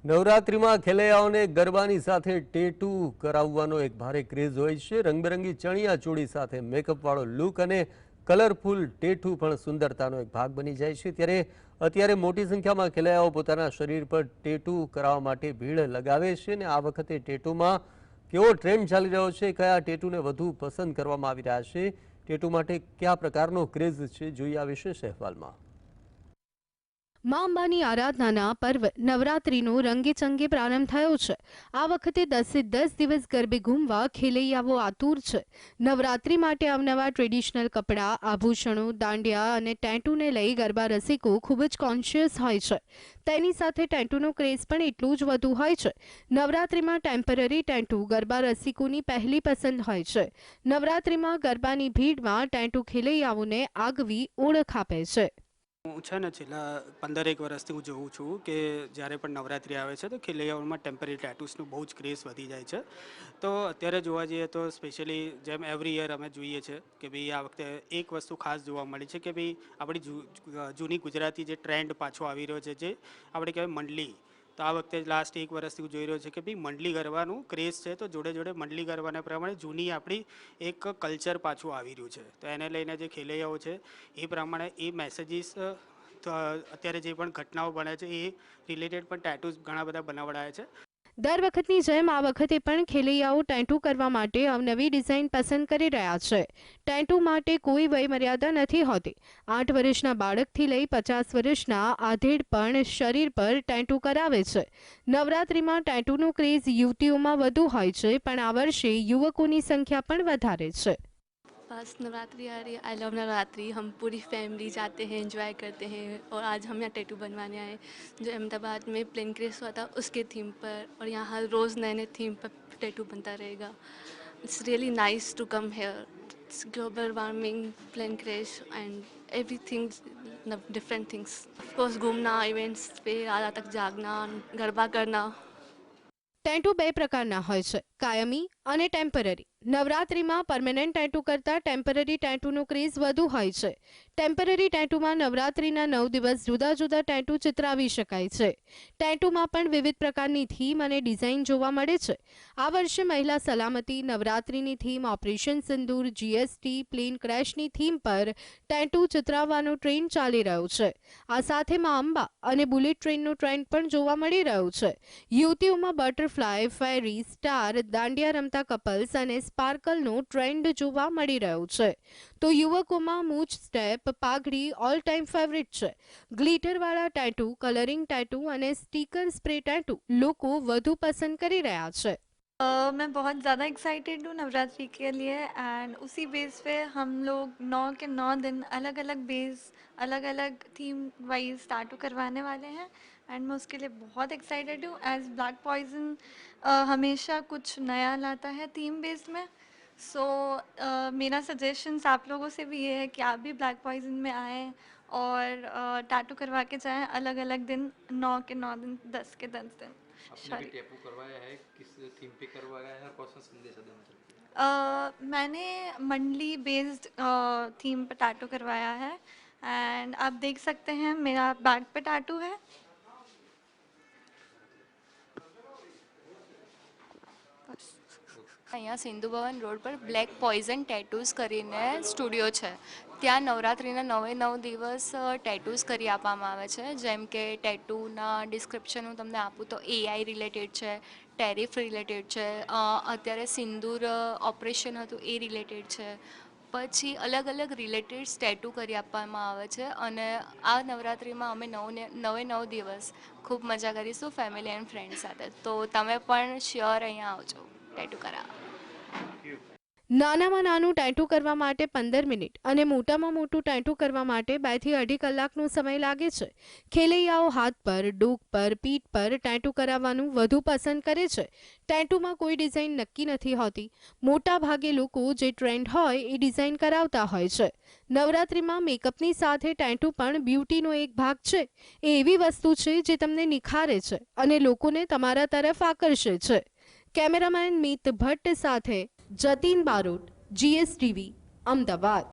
નવરાત્રિમાં ખેલૈયાઓને ગરબાની સાથે ટેટુ કરાવવાનો એક ભારે ક્રેઝ હોય છે। રંગબેરંગી ચણિયા ચોળી સાથે મેકઅપવાળો લુક અને કલરફુલ ટેટુ પણ સુંદરતાનો એક ભાગ બની જાય છે। ત્યારે અત્યારે મોટી સંખ્યામાં ખેલૈયાઓ પોતાના શરીર પર ટેટુ કરાવવા માટે ભીડ લગાવે છે અને આ વખતે ટેટુમાં કેવો ટ્રેન્ડ ચાલી રહ્યો છે, કયા ટેટુને વધુ પસંદ કરવામાં આવી રહ્યા છે, ટેટુ માટે કયા પ્રકારનો ક્રેઝ છે, જોઈએ આ વિશેષ અહેવાલમાં। માં અંબાની આરાધનાના પર્વ નવરાત્રિનો રંગેચંગે પ્રારંભ થયો છે। આ વખતે 10 દિવસ ગરબે ઘૂમવા ખેલૈયાઓ આતુર છે। નવરાત્રિ માટે અવનવા ટ્રેડિશનલ કપડાં, આભૂષણો, દાંડિયા અને ટેટુને લઈ ગરબા રસિકો ખૂબ જ કોન્શિયસ હોય છે। તેની સાથે ટેટુનો ક્રેઝ પણ એટલું જ વધુ હોય છે। નવરાત્રિમાં ટેમ્પરરી ટેટુ ગરબા રસિકોની પહેલી પસંદ હોય છે। નવરાત્રિમાં ગરબાની ભીડમાં ટેટુ ખેલૈયાઓને આગવી ઓળખ આપે છે। હું છે ને છેલ્લા 15 વર્ષથી હું જોઉં છું કે જ્યારે પણ નવરાત્રિ આવે છે તો ખેલૈયાઓમાં ટેમ્પરરી ટેટૂસનું બહુ જ ક્રેઝ વધી જાય છે। તો અત્યારે જોવા જઈએ તો સ્પેશિયલી જેમ એવરી યર અમે જોઈએ છે કે ભાઈ આ વખતે એક વસ્તુ ખાસ જોવા મળી છે કે ભાઈ આપણી જૂની ગુજરાતી જે ટ્રેન્ડ પાછો આવી રહ્યો છે, જે આપણે કહેવાય મંડલી। તો આ વખતે લાસ્ટ એક વર્ષથી હું જોઈ રહ્યો છે કે ભાઈ મંડલી ગરબાનું ક્રેઝ છે, તો જોડે જોડે મંડલી ગરબાના પ્રમાણે જૂની આપણી એક કલ્ચર પાછું આવી રહ્યું છે। તો એને લઈને જે ખેલૈયાઓ છે એ પ્રમાણે એ મેસેજીસ અત્યારે જે પણ ઘટનાઓ બને છે એ રિલેટેડ પણ ટેટૂઝ ઘણા બધા બનાવડાયા છે। દર વખતની જેમ આ વખતે પણ ખેલૈયાઓ ટેટુ કરવા માટે અવનવી ડિઝાઇન પસંદ કરી રહ્યા છે। ટેટુ માટે કોઈ વયમર્યાદા નથી હોતી। 8 વર્ષના બાળકથી લઈ 50 વર્ષના આધેડ પણ શરીર પર ટેટુ કરાવે છે। નવરાત્રિમાં ટેટુનો ક્રેઝ યુવતીઓમાં વધુ હોય છે, પણ આ વર્ષે યુવકોની સંખ્યા પણ વધારે છે। बस नवरात्रि आ रही है। I love Navratri. हम पूरी फैमिली जाते हैं, एंजॉय करते हैं और आज हम यहाँ टैटू बनवाने आए जो अहमदाबाद में प्लेन क्रेस हुआ था उसके थीम पर, और यहाँ हर रोज़ नए नए थीम पर टैटू बनता रहेगा। It's really nice to come here. Global warming, plane crash and everything, different things. Of course घूमना, इवेंट्स पे रात तक जागना, गरबा करना। ટેટુ બે પ્રકારના હોય છે, કાયમી અને ટેમ્પરરી। નવરાત્રિમાં પરમેનન્ટ ટેટુ કરતાં ટેમ્પરરી ટેટુનો ક્રેઝ વધુ હોય છે। ટેમ્પરરી ટેટુમાં નવરાત્રિના 9 દિવસ જુદા જુદા ટેટુ ચિતરાવી શકાય છે। ટેટુમાં પણ વિવિધ પ્રકારની થીમ અને ડિઝાઇન જોવા મળે છે। આ વર્ષે મહિલા સલામતી, નવરાત્રિની થીમ, ઓપરેશન સિંદૂર, જીએસટી, પ્લેન ક્રેશની થીમ પર ટેટુ ચિતરાવવાનો ટ્રેન્ડ ચાલી રહ્યો છે। આ સાથે માં અંબા અને બુલેટ ટ્રેનનો ટ્રેન્ડ પણ જોવા મળી રહ્યો છે। યુવતીઓમાં બટરફ્લાય, ફેરી, સ્ટાર, દાંડિયા રમતા કપલ્સ અને સ્પાર્કલનો ટ્રેન્ડ જોવા મળી રહ્યો છે, તો યુવકોમાં મૂછ સ્ટેપ, પાઘડી ઓલ ટાઈમ ફેવરિટ છે। ગ્લિટરવાળા ટેટુ, કલરિંગ ટેટુ અને સ્ટીકર સ્પ્રે ટેટુ લોકો વધુ પસંદ કરી રહ્યા છે। मैं बहुत ज़्यादा एक्साइटेड हूँ नवरात्रि के लिए, एंड उसी बेस पे हम लोग 9 के 9 दिन अलग अलग बेस, अलग अलग थीम वाइज टैटू करवाने वाले हैं। एंड मैं उसके लिए बहुत एक्साइटेड हूँ एज ब्लैक पॉइजन हमेशा कुछ नया लाता है थीम बेस में। सो मेरा सजेशंस आप लोगों से भी ये है कि आप भी ब्लैक पॉइजन में आएँ और टैटू करवा के जाएँ अलग अलग दिन, 9 के 9 दिन, 10 के 10 दिन। आपने भी टैटू करवाया है, किस थीम पे करवाया है और कौन सा संदेश देना चाहते हैं? मैंने मंडली बेस्ड थीम पे टैटू करवाया है, एंड आप देख सकते हैं मेरा बैक पे टैटू है। અહીંયા સિંધુ ભવન રોડ પર બ્લેક પોઈઝન ટેટૂઝ કરીને સ્ટુડિયો છે। ત્યાં નવરાત્રિના 9 દિવસ ટેટૂઝ કરી આપવામાં આવે છે। જેમ કે ટેટૂના ડિસ્ક્રિપ્શન હું તમને આપું તો એઆઈ રિલેટેડ છે, ટેરિફ રિલેટેડ છે, અત્યારે સિંદૂર ઓપરેશન હતું એ રિલેટેડ છે, પછી અલગ અલગ રિલેટેડ ટેટુ કરી આપવામાં આવે છે। અને આ નવરાત્રિમાં અમે 9 દિવસ ખૂબ મજા કરીશું ફેમિલી એન્ડ ફ્રેન્ડ સાથે। તો તમે પણ શ્યોર અહીંયા આવજો ટેટુ કરાવવા। નાનામાં નાનું ટેટુ કરવા માટે 15 મિનિટ અને મોટામાં મોટું ટેટુ કરવા માટે 2 થી 2.5 કલાકનો સમય લાગે છે। ખેલૈયાઓ હાથ પર, ડોક પર, પીઠ પર ટેટુ કરાવવાનું વધુ પસંદ કરે છે। ટેટુમાં કોઈ ડિઝાઇન નક્કી નથી હોતી। મોટા ભાગે લોકો જે ટ્રેન્ડ હોય એ ડિઝાઇન કરાવતા હોય છે। નવરાત્રિમાં મેકઅપની સાથે ટેટુ પણ બ્યુટીનો એક ભાગ છે। એ એવી વસ્તુ છે જે તમને નિખારે છે અને લોકોને તમારા તરફ આકર્ષે છે। કેમેરામેન મિત ભટ્ટ સાથે જતીન બારોટ, GSTV, અમદાવાદ।